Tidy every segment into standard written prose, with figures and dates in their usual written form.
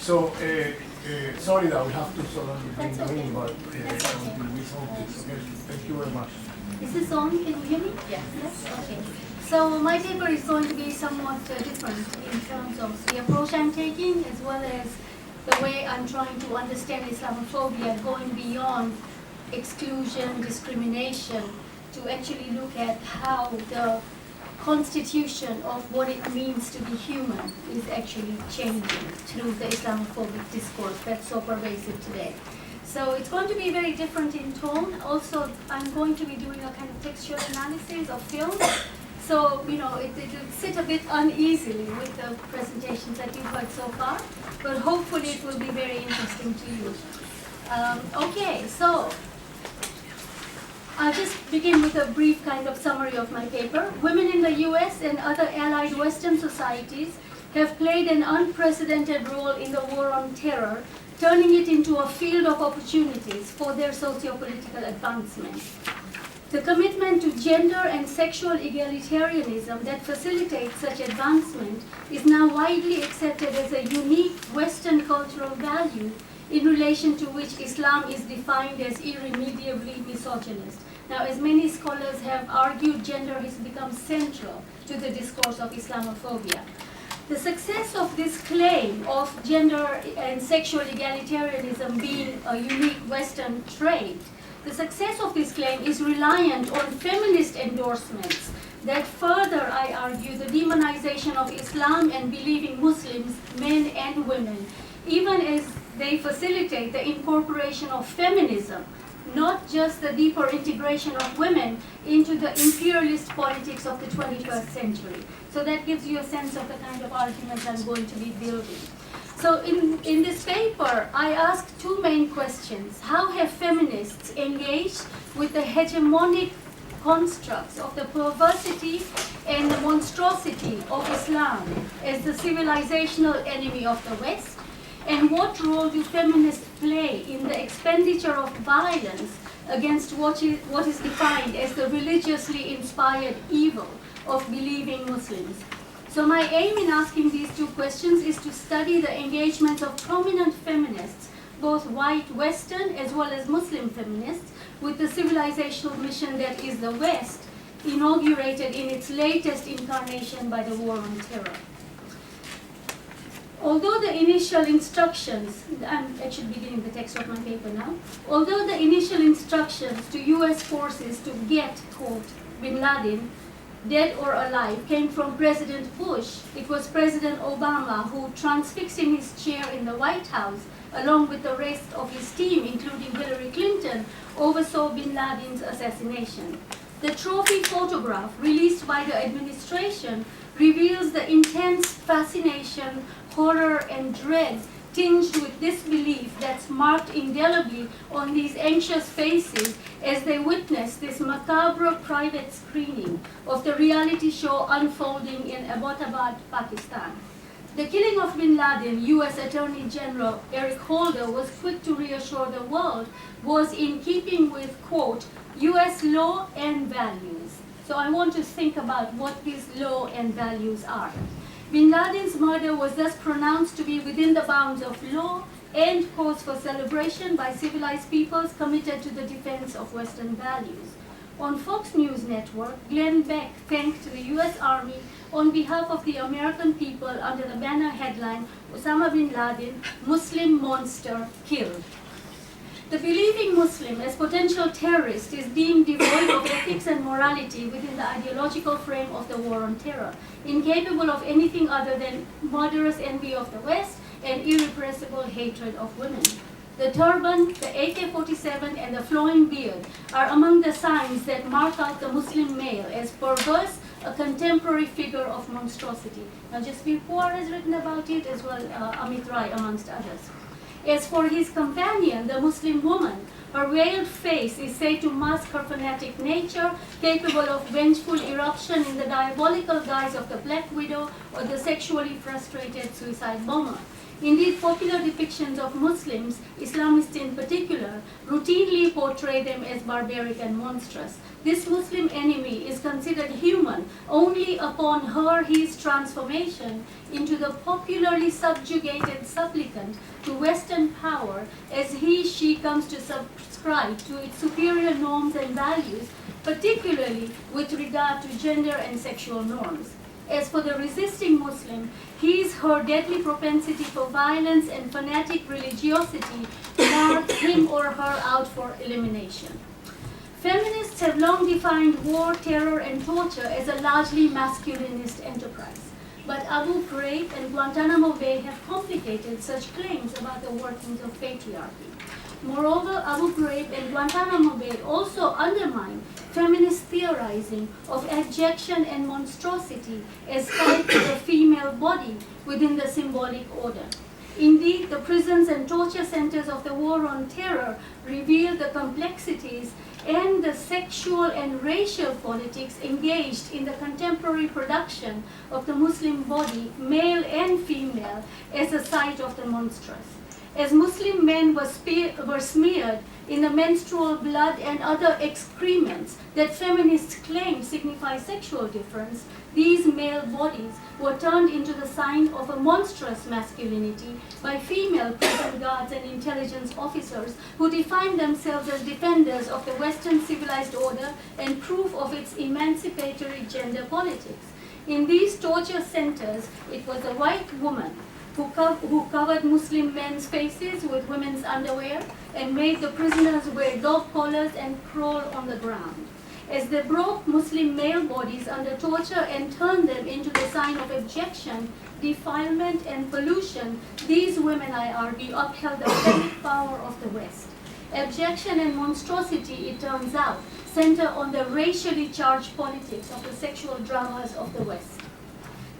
So, sorry that we have to suddenly bring That's you okay. in, but That's okay. until we solve this. Okay, thank you very much. Is this on? Can you hear me? Yes. Yes? Okay. So my paper is going to be somewhat different in terms of the approach I'm taking, as well as the way I'm trying to understand Islamophobia, going beyond exclusion, discrimination, to actually look at how the constitution of what it means to be human is actually changing through the Islamophobic discourse that's so pervasive today. So it's going to be very different in tone. Also, I'm going to be doing a kind of textual analysis of film. So, you know, it'll sit a bit uneasily with the presentations that you've heard so far, but hopefully it will be very interesting to you. Okay, so I'll just begin with a brief kind of summary of my paper. Women in the US and other allied Western societies have played an unprecedented role in the war on terror, turning it into a field of opportunities for their socio-political advancement. The commitment to gender and sexual egalitarianism that facilitates such advancement is now widely accepted as a unique Western cultural value in relation to which Islam is defined as irremediably misogynist. Now, as many scholars have argued, gender has become central to the discourse of Islamophobia. The success of this claim of gender and sexual egalitarianism being a unique Western trait, the success of this claim is reliant on feminist endorsements that further, I argue, the demonization of Islam and believing Muslims, men and women, even as they facilitate the incorporation of feminism, not just the deeper integration of women into the imperialist politics of the 21st century. So that gives you a sense of the kind of arguments I'm going to be building. So in this paper, I ask two main questions. How have feminists engaged with the hegemonic constructs of the perversity and the monstrosity of Islam as the civilizational enemy of the West? And what role do feminists play in the expenditure of violence against what is defined as the religiously inspired evil of believing Muslims? So my aim in asking these two questions is to study the engagements of prominent feminists, both white Western as well as Muslim feminists, with the civilizational mission that is the West, inaugurated in its latest incarnation by the war on terror. Although the initial instructions, I'm actually beginning the text of my paper now, although the initial instructions to US forces to get, quote, bin Laden, dead or alive, came from President Bush, it was President Obama who, transfixing his chair in the White House, along with the rest of his team, including Hillary Clinton, oversaw bin Laden's assassination. The trophy photograph released by the administration reveals the intense fascination, horror, and dread tinged with disbelief that's marked indelibly on these anxious faces as they witness this macabre private screening of the reality show unfolding in Abbottabad, Pakistan. The killing of bin Laden, US Attorney General Eric Holder was quick to reassure the world, was in keeping with, quote, US law and values. So I want to think about what these law and values are. Bin Laden's murder was thus pronounced to be within the bounds of law and cause for celebration by civilized peoples committed to the defense of Western values. On Fox News Network, Glenn Beck thanked the US Army on behalf of the American people under the banner headline, Osama bin Laden, Muslim monster killed. The believing Muslim as potential terrorist is deemed devoid of ethics and morality within the ideological frame of the war on terror, incapable of anything other than murderous envy of the West and irrepressible hatred of women. The turban, the AK-47, and the flowing beard are among the signs that mark out the Muslim male as perverse, a contemporary figure of monstrosity. Now, Jasbir Kaur has written about it, as well Amit Rai, amongst others. As for his companion, the Muslim woman, her veiled face is said to mask her fanatic nature, capable of vengeful eruption in the diabolical guise of the Black Widow or the sexually frustrated suicide bomber. Indeed, popular depictions of Muslims, Islamists in particular, routinely portray them as barbaric and monstrous. This Muslim enemy is considered human only upon his transformation into the popularly subjugated supplicant to Western power as she comes to subscribe to its superior norms and values, particularly with regard to gender and sexual norms. As for the resisting Muslim, her deadly propensity for violence and fanatic religiosity mark him or her out for elimination. Feminists have long defined war, terror, and torture as a largely masculinist enterprise. But Abu Ghraib and Guantanamo Bay have complicated such claims about the workings of patriarchy. Moreover, Abu Ghraib and Guantanamo Bay also undermine feminist theorizing of abjection and monstrosity as tied to the female body within the symbolic order. Indeed, the prisons and torture centers of the war on terror reveal the complexities and the sexual and racial politics engaged in the contemporary production of the Muslim body, male and female, as a site of the monstrous. As Muslim men were smeared in the menstrual blood and other excrements that feminists claim signify sexual difference, these male bodies were turned into the sign of a monstrous masculinity by female prison guards and intelligence officers who defined themselves as defenders of the Western civilized order and proof of its emancipatory gender politics. In these torture centers, it was a white woman who covered Muslim men's faces with women's underwear and made the prisoners wear dog collars and crawl on the ground. As they broke Muslim male bodies under torture and turned them into the sign of abjection, defilement, and pollution, these women, I argue, upheld the phallic power of the West. Abjection and monstrosity, it turns out, center on the racially charged politics of the sexual dramas of the West.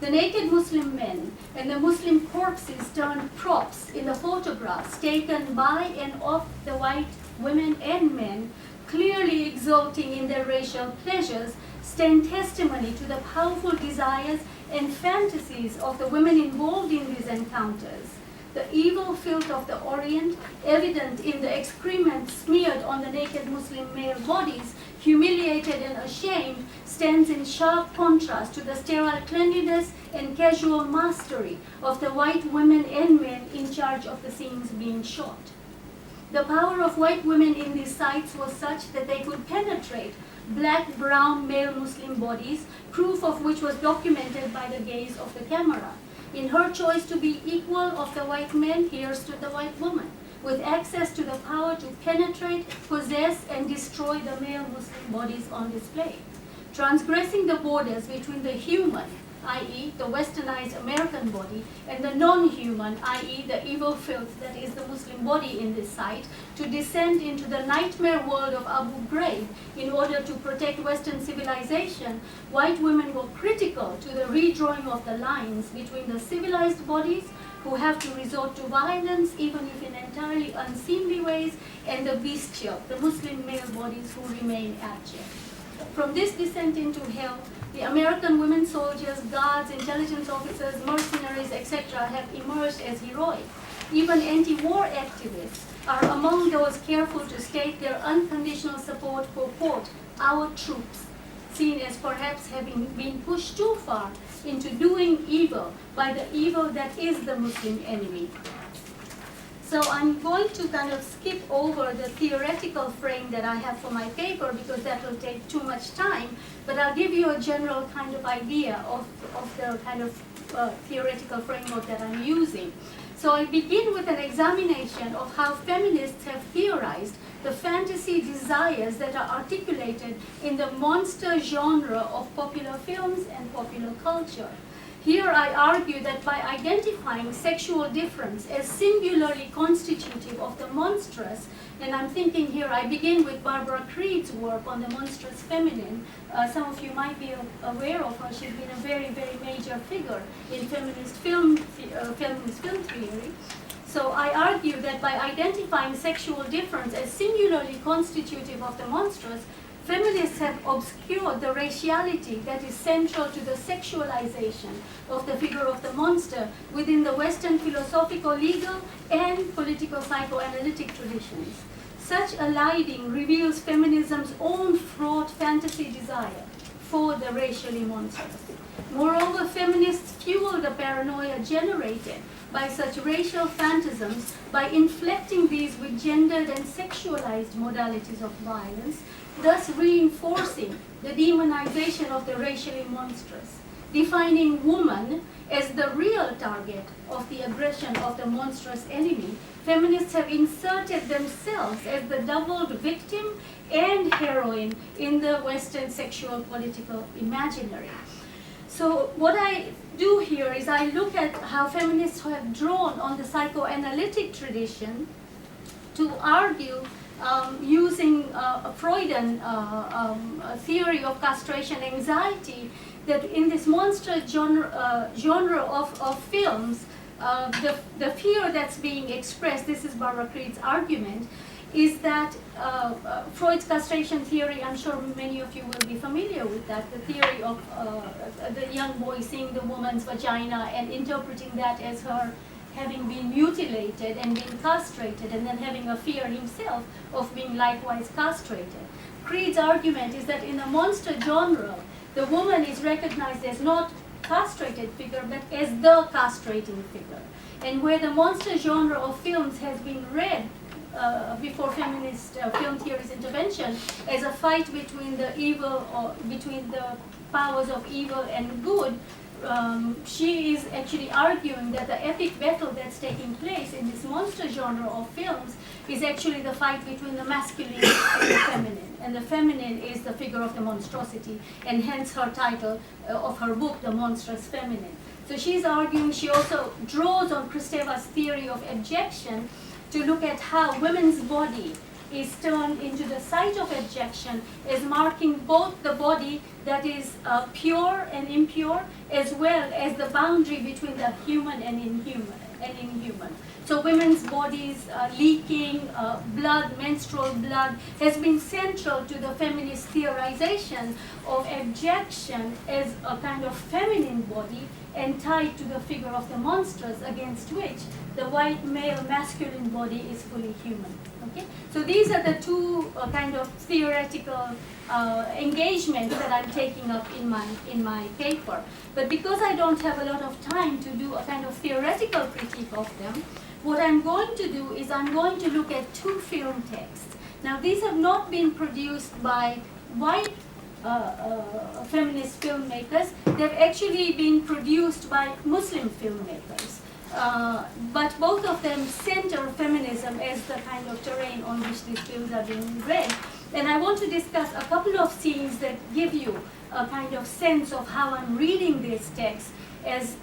The naked Muslim men and the Muslim corpses turned props in the photographs taken by and of the white women and men, clearly exulting in their racial pleasures, stand testimony to the powerful desires and fantasies of the women involved in these encounters. The evil filth of the Orient, evident in the excrement smeared on the naked Muslim male bodies, humiliated and ashamed, stands in sharp contrast to the sterile cleanliness and casual mastery of the white women and men in charge of the scenes being shot. The power of white women in these sites was such that they could penetrate black, brown, male Muslim bodies, proof of which was documented by the gaze of the camera. In her choice to be equal of the white men, here stood the white woman, with access to the power to penetrate, possess, and destroy the male Muslim bodies on display. Transgressing the borders between the human, i.e. the westernized American body, and the non-human, i.e. the evil filth that is the Muslim body in this site, to descend into the nightmare world of Abu Ghraib in order to protect Western civilization, white women were critical to the redrawing of the lines between the civilized bodies, who have to resort to violence, even if in entirely unseemly ways, and the bestial, the Muslim male bodies who remain abject. From this descent into hell, the American women soldiers, guards, intelligence officers, mercenaries, etc. have emerged as heroic. Even anti-war activists are among those careful to state their unconditional support for, quote, our troops, seen as perhaps having been pushed too far into doing evil by the evil that is the Muslim enemy. So I'm going to kind of skip over the theoretical frame that I have for my paper because that will take too much time, but I'll give you a general kind of idea of the kind of theoretical framework that I'm using. So I begin with an examination of how feminists have theorized the fantasy desires that are articulated in the monster genre of popular films and popular culture. Here I argue that by identifying sexual difference as singularly constitutive of the monstrous, and I'm thinking here, I begin with Barbara Creed's work on the monstrous feminine. Some of you might be aware of her. She's been a very, very major figure in feminist film theory. So I argue that by identifying sexual difference as singularly constitutive of the monstrous, feminists have obscured the raciality that is central to the sexualization of the figure of the monster within the Western philosophical, legal, and political psychoanalytic traditions. Such a lighting reveals feminism's own fraught fantasy desire for the racially monstrous. Moreover, feminists fuel the paranoia generated by such racial phantasms by inflecting these with gendered and sexualized modalities of violence, thus reinforcing the demonization of the racially monstrous, defining woman as the real target of the aggression of the monstrous enemy. Feminists have inserted themselves as the doubled victim and heroine in the Western sexual political imaginary. So what I do here is I look at how feminists have drawn on the psychoanalytic tradition to argue using a Freudian theory of castration anxiety, that in this monster genre of films, the fear that's being expressed, this is Barbara Creed's argument, is that Freud's castration theory, I'm sure many of you will be familiar with that, the theory of the young boy seeing the woman's vagina and interpreting that as her having been mutilated and being castrated, and then having a fear himself of being likewise castrated. Creed's argument is that in the monster genre, the woman is recognized as not castrated figure, but as the castrating figure. And where the monster genre of films has been read before feminist film theory's intervention as a fight between the evil, or between the powers of evil and good, she is actually arguing that the epic battle that's taking place in this monster genre of films is actually the fight between the masculine and the feminine. And the feminine is the figure of the monstrosity, and hence her title of her book, The Monstrous Feminine. So she's arguing, she also draws on Kristeva's theory of abjection to look at how women's body is turned into the site of abjection as marking both the body that is pure and impure, as well as the boundary between the human and inhuman. So women's bodies leaking blood, menstrual blood, has been central to the feminist theorization of abjection as a kind of feminine body and tied to the figure of the monstrous, against which the white male masculine body is fully human. Okay? So these are the two kind of theoretical engagements that I'm taking up in my paper. But because I don't have a lot of time to do a kind of theoretical critique of them, what I'm going to do is I'm going to look at two film texts. Now these have not been produced by white feminist filmmakers. They've actually been produced by Muslim filmmakers. But both of them center feminism as the kind of terrain on which these films are being read. And I want to discuss a couple of scenes that give you a kind of sense of how I'm reading these texts as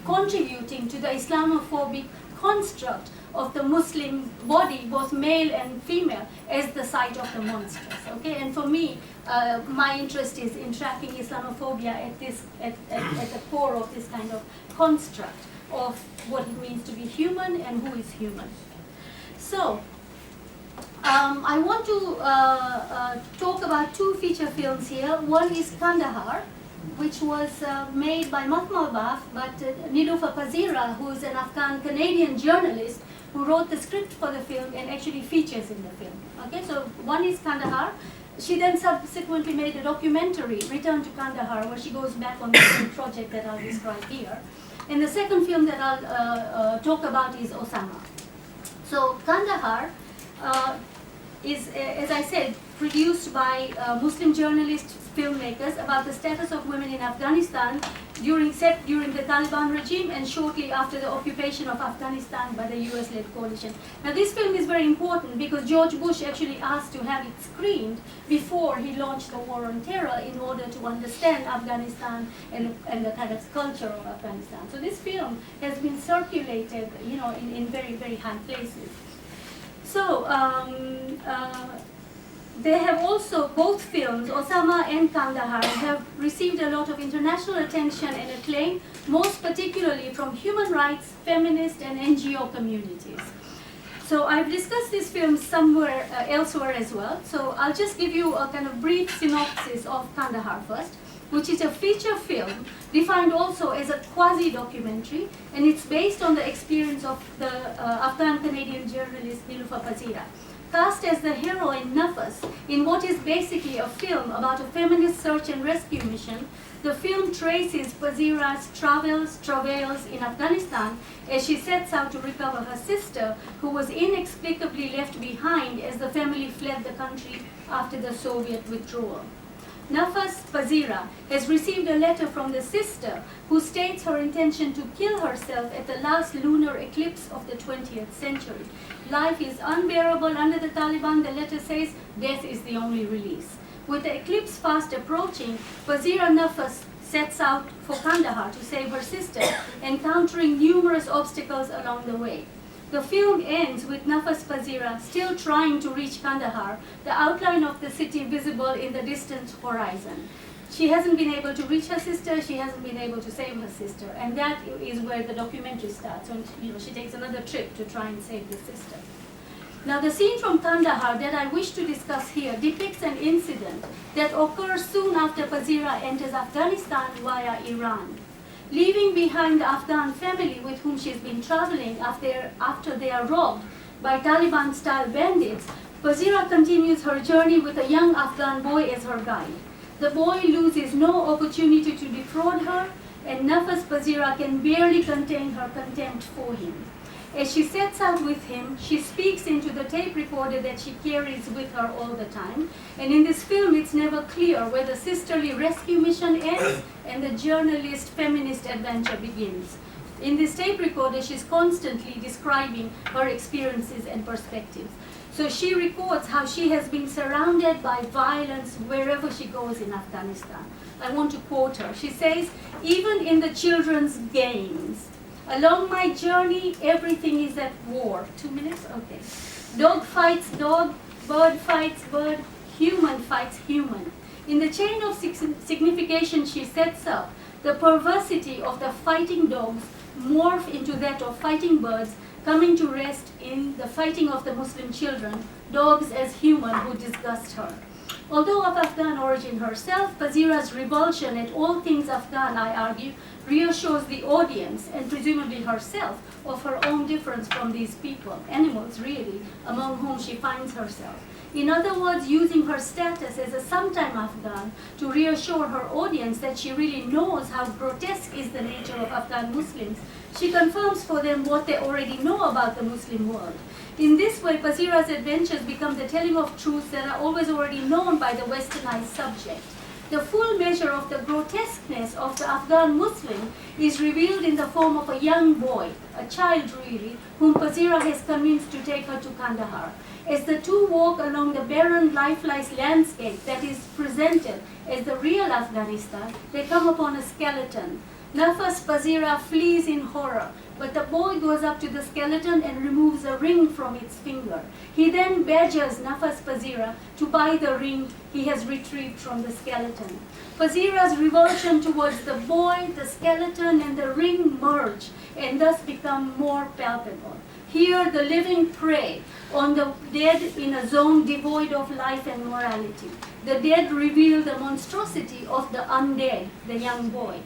contributing to the Islamophobic construct of the Muslim body, both male and female, as the site of the monstrous. Okay, and for me, my interest is in tracking Islamophobia at the core of this kind of construct of what it means to be human and who is human. So, I want to talk about two feature films here. One is Kandahar, which was made by Mahmoud Baf, but Niloufar Pazira, who is an Afghan-Canadian journalist who wrote the script for the film and actually features in the film. Okay, so one is Kandahar. She then subsequently made a documentary, Return to Kandahar, where she goes back on the same project that I'll describe here. And the second film that I'll talk about is Osama. So Kandahar is, as I said, produced by Muslim journalists, filmmakers, about the status of women in Afghanistan during the Taliban regime and shortly after the occupation of Afghanistan by the US-led coalition. Now this film is very important because George Bush actually asked to have it screened before he launched the war on terror in order to understand Afghanistan and the kind of culture of Afghanistan. So this film has been circulated, you know, in very, very high places. So they have also, both films, Osama and Kandahar, have received a lot of international attention and acclaim, most particularly from human rights, feminist, and NGO communities. So I've discussed this film somewhere elsewhere as well. So I'll just give you a kind of brief synopsis of Kandahar first, which is a feature film defined also as a quasi-documentary, and it's based on the experience of the Afghan-Canadian journalist Niloufar Pazira. Cast as the heroine Nafas in what is basically a film about a feminist search and rescue mission, the film traces Pazira's travails in Afghanistan as she sets out to recover her sister, who was inexplicably left behind as the family fled the country after the Soviet withdrawal. Nafas Pazira has received a letter from the sister who states her intention to kill herself at the last lunar eclipse of the 20th century. Life is unbearable under the Taliban, the letter says, death is the only release. With the eclipse fast approaching, Pazira Nafas sets out for Kandahar to save her sister, encountering numerous obstacles along the way. The film ends with Nafas Pazira still trying to reach Kandahar, the outline of the city visible in the distant horizon. She hasn't been able to reach her sister, she hasn't been able to save her sister, and that is where the documentary starts. So, she takes another trip to try and save the sister. Now, the scene from Kandahar that I wish to discuss here depicts an incident that occurs soon after Pazira enters Afghanistan via Iran. Leaving behind the Afghan family with whom she's been traveling after they are robbed by Taliban-style bandits, Pazira continues her journey with a young Afghan boy as her guide. The boy loses no opportunity to defraud her, and Nafas Pazira can barely contain her contempt for him. As she sets out with him, she speaks into the tape recorder that she carries with her all the time. And in this film, it's never clear where the sisterly rescue mission ends and the journalist feminist adventure begins. In this tape recorder, she's constantly describing her experiences and perspectives. So she records how she has been surrounded by violence wherever she goes in Afghanistan. I want to quote her. She says, "Even in the children's games, along my journey, everything is at war." 2 minutes? Okay. Dog fights dog, bird fights bird, human fights human. In the chain of signification she sets up, the perversity of the fighting dogs morph into that of fighting birds, coming to rest in the fighting of the Muslim children, dogs as human who disgust her. Although of Afghan origin herself, Pazira's revulsion at all things Afghan, I argue, reassures the audience, and presumably herself, of her own difference from these people, animals really, among whom she finds herself. In other words, using her status as a sometime Afghan to reassure her audience that she really knows how grotesque is the nature of Afghan Muslims, she confirms for them what they already know about the Muslim world. In this way, Pazira's adventures become the telling of truths that are always already known by the westernized subject. The full measure of the grotesqueness of the Afghan Muslim is revealed in the form of a young boy, a child really, whom Pazira has convinced to take her to Kandahar. As the two walk along the barren, lifeless landscape that is presented as the real Afghanistan, they come upon a skeleton. Nafas Pazira flees in horror, but the boy goes up to the skeleton and removes a ring from its finger. He then badgers Nafas Pazira to buy the ring he has retrieved from the skeleton. Pazira's revulsion towards the boy, the skeleton, and the ring merge and thus become more palpable. Here, the living prey on the dead in a zone devoid of life and morality. The dead reveal the monstrosity of the undead, the young boy.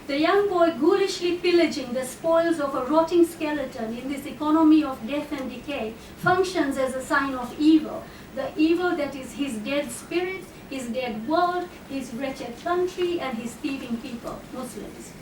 The young boy ghoulishly pillaging the spoils of a rotting skeleton in this economy of death and decay functions as a sign of evil. The evil that is his dead spirit, his dead world, his wretched country, and his thieving people, Muslims.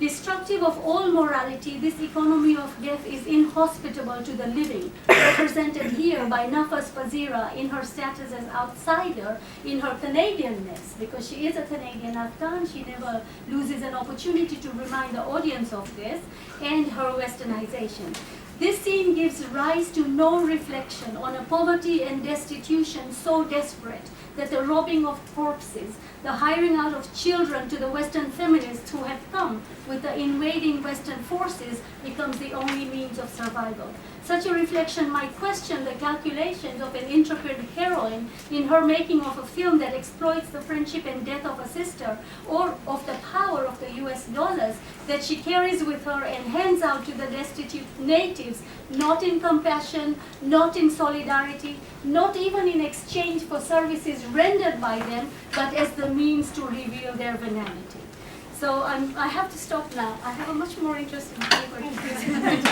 Destructive of all morality, this economy of death is inhospitable to the living, represented here by Nafas Pazira in her status as outsider, in her Canadianness, because she is a Canadian Afghan, she never loses an opportunity to remind the audience of this, and her westernization. This scene gives rise to no reflection on a poverty and destitution so desperate that the robbing of corpses, the hiring out of children to the Western feminists who have come with the invading Western forces becomes the only means of survival. Such a reflection might question the calculations of an intrepid heroine in her making of a film that exploits the friendship and death of a sister, or of the power of the US dollars that she carries with her and hands out to the destitute natives not in compassion, not in solidarity, not even in exchange for services rendered by them, but as the means to reveal their venality. So I have to stop now. I have a much more interesting paper to present.